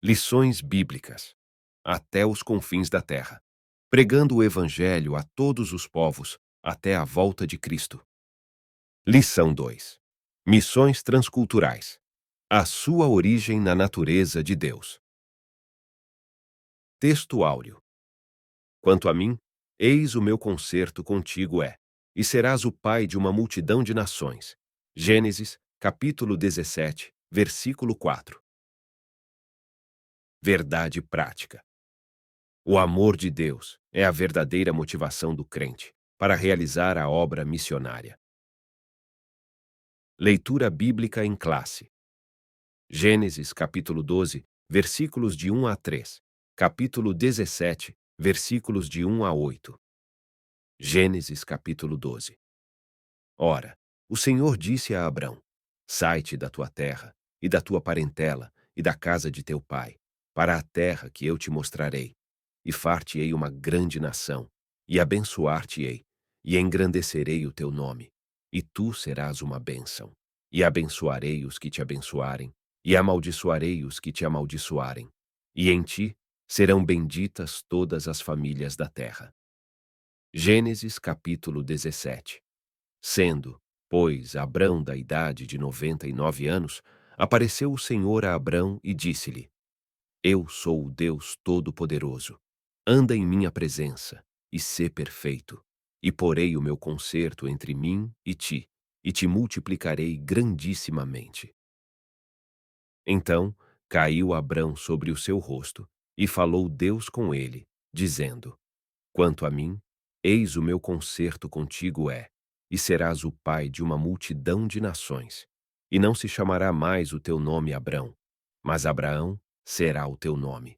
Lições bíblicas. Até os confins da terra. Pregando o Evangelho a todos os povos, até a volta de Cristo. Lição 2. Missões transculturais. A sua origem na natureza de Deus. Texto áureo. Quanto a mim, eis o meu concerto contigo é, e serás o pai de uma multidão de nações. Gênesis, capítulo 17, versículo 4. Verdade prática. O amor de Deus é a verdadeira motivação do crente para realizar a obra missionária. Leitura bíblica em classe. Gênesis, capítulo 12, versículos de 1 a 3. Capítulo 17, versículos de 1 a 8. Gênesis, capítulo 12. Ora, o Senhor disse a Abrão: Sai-te da tua terra, e da tua parentela, e da casa de teu pai, para a terra que eu te mostrarei, e far-te-ei uma grande nação, e abençoar-te-ei, e engrandecerei o teu nome, e tu serás uma bênção. E abençoarei os que te abençoarem, e amaldiçoarei os que te amaldiçoarem, e em ti serão benditas todas as famílias da terra. Gênesis capítulo 17. Sendo, pois, Abrão da idade de 99 anos, apareceu o Senhor a Abrão e disse-lhe: Eu sou o Deus Todo-Poderoso. Anda em minha presença e sê perfeito, e porei o meu concerto entre mim e te multiplicarei grandissimamente. Então caiu Abrão sobre o seu rosto, e falou Deus com ele, dizendo: Quanto a mim, eis o meu concerto contigo é, e serás o pai de uma multidão de nações. E não se chamará mais o teu nome Abrão, mas Abraão será o teu nome.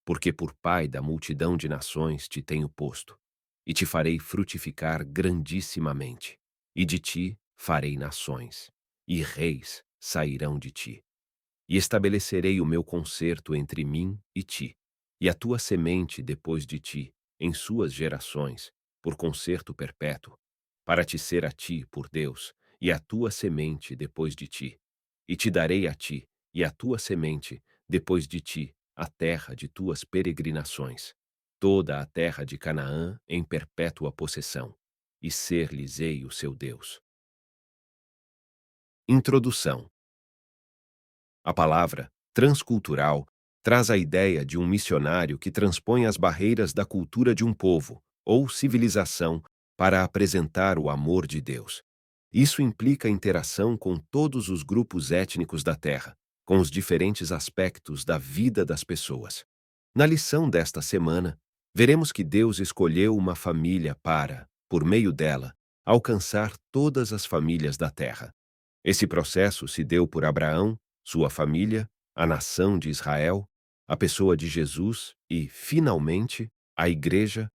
Porque por pai da multidão de nações te tenho posto, e te farei frutificar grandissimamente, e de ti farei nações, e reis sairão de ti. E estabelecerei o meu concerto entre mim e a tua semente depois de ti, em suas gerações, por concerto perpétuo, para te ser a ti por Deus, e a tua semente depois de ti. E te darei a ti, e a tua semente, depois de ti, a terra de tuas peregrinações, toda a terra de Canaã em perpétua possessão, e ser-lhes-ei o seu Deus. Introdução. A palavra transcultural traz a ideia de um missionário que transpõe as barreiras da cultura de um povo ou civilização para apresentar o amor de Deus. Isso implica interação com todos os grupos étnicos da Terra, com os diferentes aspectos da vida das pessoas. Na lição desta semana, veremos que Deus escolheu uma família para, por meio dela, alcançar todas as famílias da Terra. Esse processo se deu por Abraão, sua família, a nação de Israel, a pessoa de Jesus e, finalmente, a Igreja.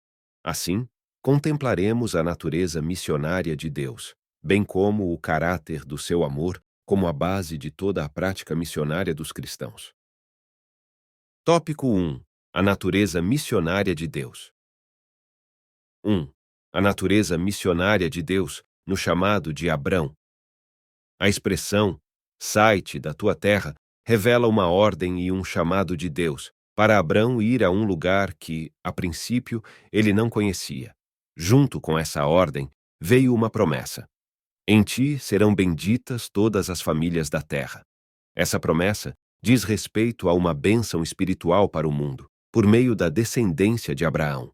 Assim, contemplaremos a natureza missionária de Deus, bem como o caráter do seu amor como a base de toda a prática missionária dos cristãos. Tópico 1. A natureza missionária de Deus. 1. A natureza missionária de Deus no chamado de Abrão. A expressão sai-te da tua terra revela uma ordem e um chamado de Deus para Abrão ir a um lugar que, a princípio, ele não conhecia. Junto com essa ordem, veio uma promessa: Em ti serão benditas todas as famílias da terra. Essa promessa diz respeito a uma bênção espiritual para o mundo, por meio da descendência de Abraão.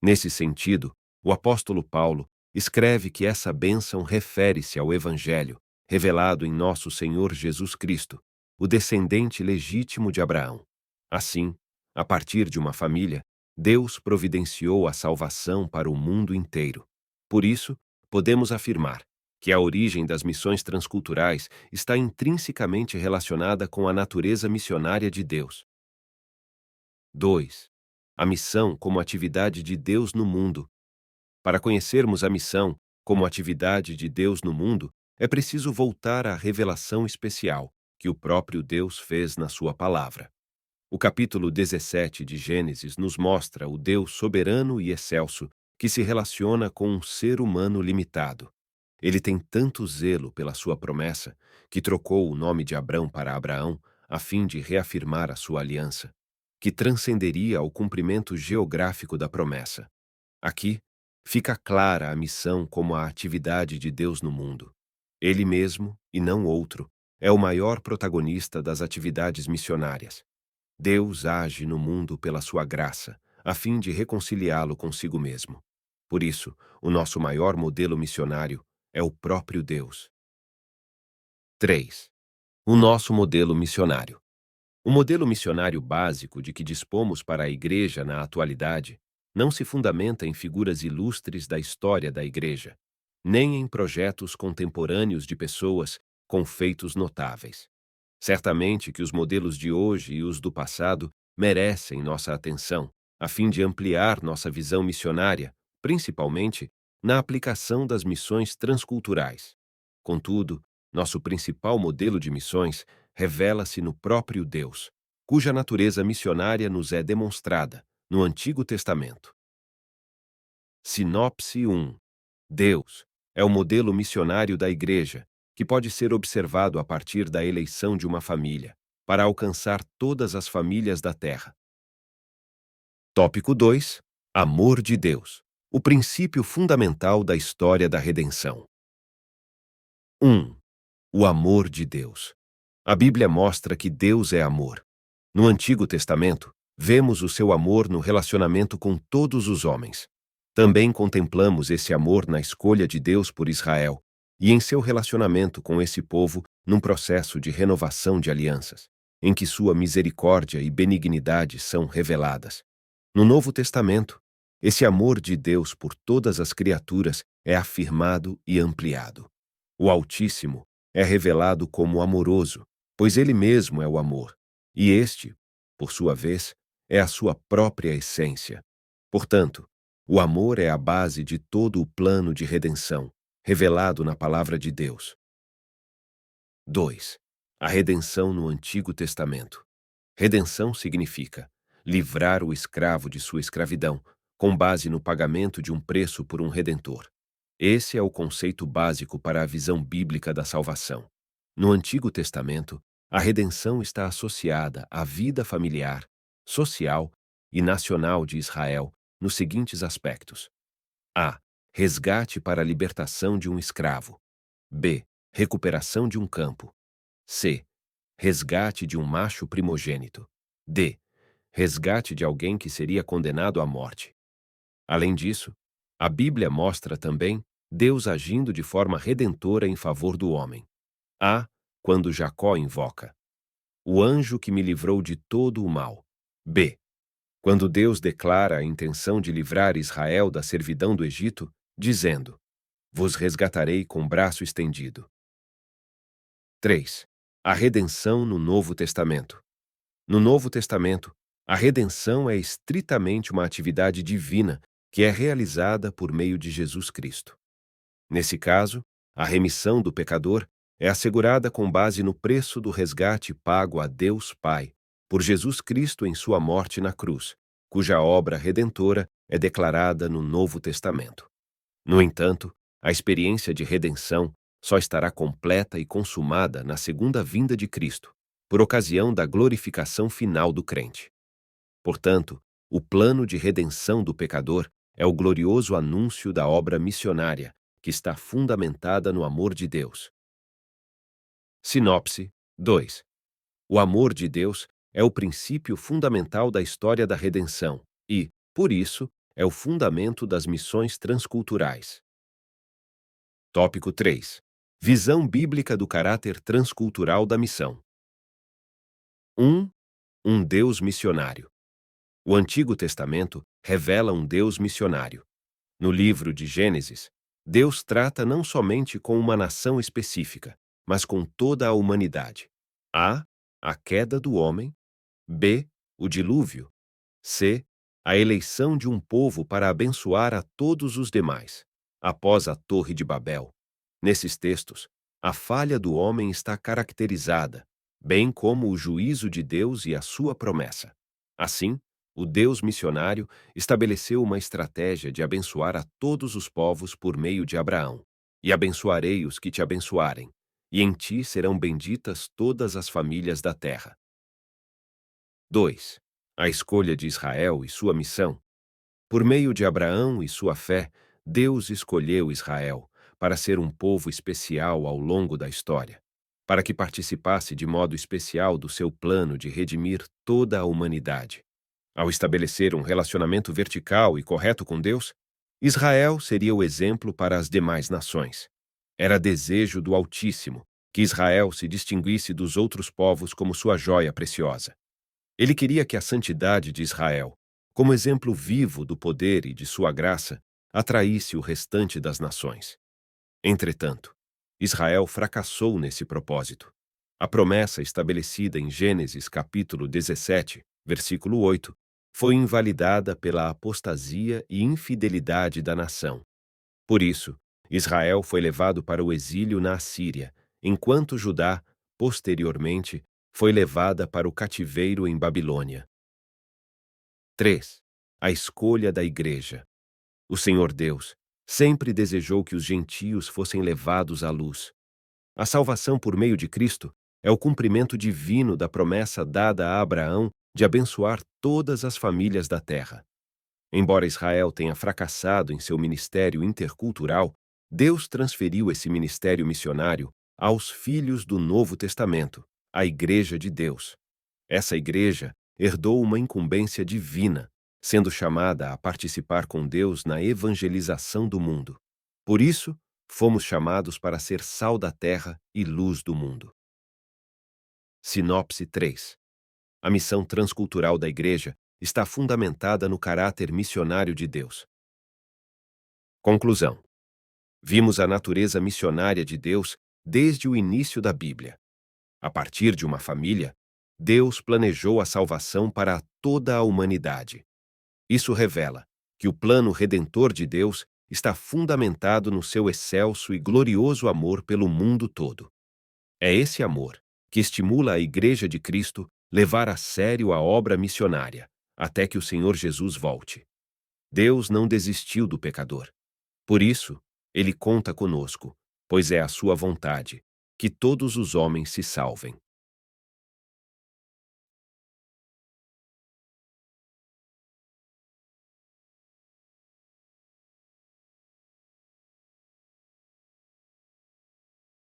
Nesse sentido, o apóstolo Paulo escreve que essa bênção refere-se ao Evangelho, revelado em nosso Senhor Jesus Cristo, o descendente legítimo de Abraão. Assim, a partir de uma família, Deus providenciou a salvação para o mundo inteiro. Por isso, podemos afirmar que a origem das missões transculturais está intrinsecamente relacionada com a natureza missionária de Deus. 2. A missão como atividade de Deus no mundo. Para conhecermos a missão como atividade de Deus no mundo, é preciso voltar à revelação especial que o próprio Deus fez na sua palavra. O capítulo 17 de Gênesis nos mostra o Deus soberano e excelso que se relaciona com um ser humano limitado. Ele tem tanto zelo pela sua promessa que trocou o nome de Abrão para Abraão a fim de reafirmar a sua aliança, que transcenderia ao cumprimento geográfico da promessa. Aqui, fica clara a missão como a atividade de Deus no mundo. Ele mesmo, e não outro, é o maior protagonista das atividades missionárias. Deus age no mundo pela sua graça, a fim de reconciliá-lo consigo mesmo. Por isso, o nosso maior modelo missionário é o próprio Deus. 3. O nosso modelo missionário. O modelo missionário básico de que dispomos para a Igreja na atualidade não se fundamenta em figuras ilustres da história da Igreja, nem em projetos contemporâneos de pessoas com feitos notáveis. Certamente que os modelos de hoje e os do passado merecem nossa atenção, a fim de ampliar nossa visão missionária, principalmente na aplicação das missões transculturais. Contudo, nosso principal modelo de missões revela-se no próprio Deus, cuja natureza missionária nos é demonstrada no Antigo Testamento. Sinopse 1. Deus é o modelo missionário da Igreja, que pode ser observado a partir da eleição de uma família, para alcançar todas as famílias da Terra. Tópico 2. Amor de Deus, o princípio fundamental da história da redenção. 1. O amor de Deus. A Bíblia mostra que Deus é amor. No Antigo Testamento, vemos o seu amor no relacionamento com todos os homens. Também contemplamos esse amor na escolha de Deus por Israel e em seu relacionamento com esse povo num processo de renovação de alianças, em que sua misericórdia e benignidade são reveladas. No Novo Testamento, esse amor de Deus por todas as criaturas é afirmado e ampliado. O Altíssimo é revelado como amoroso, pois ele mesmo é o amor, e este, por sua vez, é a sua própria essência. Portanto, o amor é a base de todo o plano de redenção, revelado na Palavra de Deus. 2. A redenção no Antigo Testamento. Redenção significa livrar o escravo de sua escravidão, com base no pagamento de um preço por um redentor. Esse é o conceito básico para a visão bíblica da salvação. No Antigo Testamento, a redenção está associada à vida familiar, social e nacional de Israel nos seguintes aspectos: a. Resgate para a libertação de um escravo. B. Recuperação de um campo. C. Resgate de um macho primogênito. D. Resgate de alguém que seria condenado à morte. Além disso, a Bíblia mostra também Deus agindo de forma redentora em favor do homem. A. Quando Jacó invoca: o anjo que me livrou de todo o mal. B. Quando Deus declara a intenção de livrar Israel da servidão do Egito, dizendo: vos resgatarei com braço estendido. 3. A redenção no Novo Testamento. No Novo Testamento, a redenção é estritamente uma atividade divina que é realizada por meio de Jesus Cristo. Nesse caso, a remissão do pecador é assegurada com base no preço do resgate pago a Deus Pai por Jesus Cristo em sua morte na cruz, cuja obra redentora é declarada no Novo Testamento. No entanto, a experiência de redenção só estará completa e consumada na segunda vinda de Cristo, por ocasião da glorificação final do crente. Portanto, o plano de redenção do pecador é o glorioso anúncio da obra missionária, que está fundamentada no amor de Deus. Sinopse 2. O amor de Deus é o princípio fundamental da história da redenção e, por isso, é o fundamento das missões transculturais. Tópico 3. Visão bíblica do caráter transcultural da missão. 1. Um Deus missionário. O Antigo Testamento revela um Deus missionário. No livro de Gênesis, Deus trata não somente com uma nação específica, mas com toda a humanidade. A. A queda do homem. B. O dilúvio. C. A eleição de um povo para abençoar a todos os demais. Após a Torre de Babel. Nesses textos, a falha do homem está caracterizada, bem como o juízo de Deus e a sua promessa. Assim, o Deus missionário estabeleceu uma estratégia de abençoar a todos os povos por meio de Abraão. E abençoarei os que te abençoarem, e em ti serão benditas todas as famílias da terra. 2. A escolha de Israel e sua missão. Por meio de Abraão e sua fé, Deus escolheu Israel para ser um povo especial ao longo da história, para que participasse de modo especial do seu plano de redimir toda a humanidade. Ao estabelecer um relacionamento vertical e correto com Deus, Israel seria o exemplo para as demais nações. Era desejo do Altíssimo que Israel se distinguisse dos outros povos como sua joia preciosa. Ele queria que a santidade de Israel, como exemplo vivo do poder e de sua graça, atraísse o restante das nações. Entretanto, Israel fracassou nesse propósito. A promessa estabelecida em Gênesis capítulo 17, versículo 8, foi invalidada pela apostasia e infidelidade da nação. Por isso, Israel foi levado para o exílio na Assíria, enquanto Judá, posteriormente, foi levada para o cativeiro em Babilônia. 3. A escolha da Igreja. O Senhor Deus sempre desejou que os gentios fossem levados à luz. A salvação por meio de Cristo é o cumprimento divino da promessa dada a Abraão de abençoar todas as famílias da terra. Embora Israel tenha fracassado em seu ministério intercultural, Deus transferiu esse ministério missionário aos filhos do Novo Testamento, a Igreja de Deus. Essa igreja herdou uma incumbência divina, sendo chamada a participar com Deus na evangelização do mundo. Por isso, fomos chamados para ser sal da terra e luz do mundo. Sinopse 3. A missão transcultural da igreja está fundamentada no caráter missionário de Deus. Conclusão. Vimos a natureza missionária de Deus desde o início da Bíblia. A partir de uma família, Deus planejou a salvação para toda a humanidade. Isso revela que o plano redentor de Deus está fundamentado no seu excelso e glorioso amor pelo mundo todo. É esse amor que estimula a Igreja de Cristo levar a sério a obra missionária, até que o Senhor Jesus volte. Deus não desistiu do pecador. Por isso, Ele conta conosco, pois é a sua vontade que todos os homens se salvem.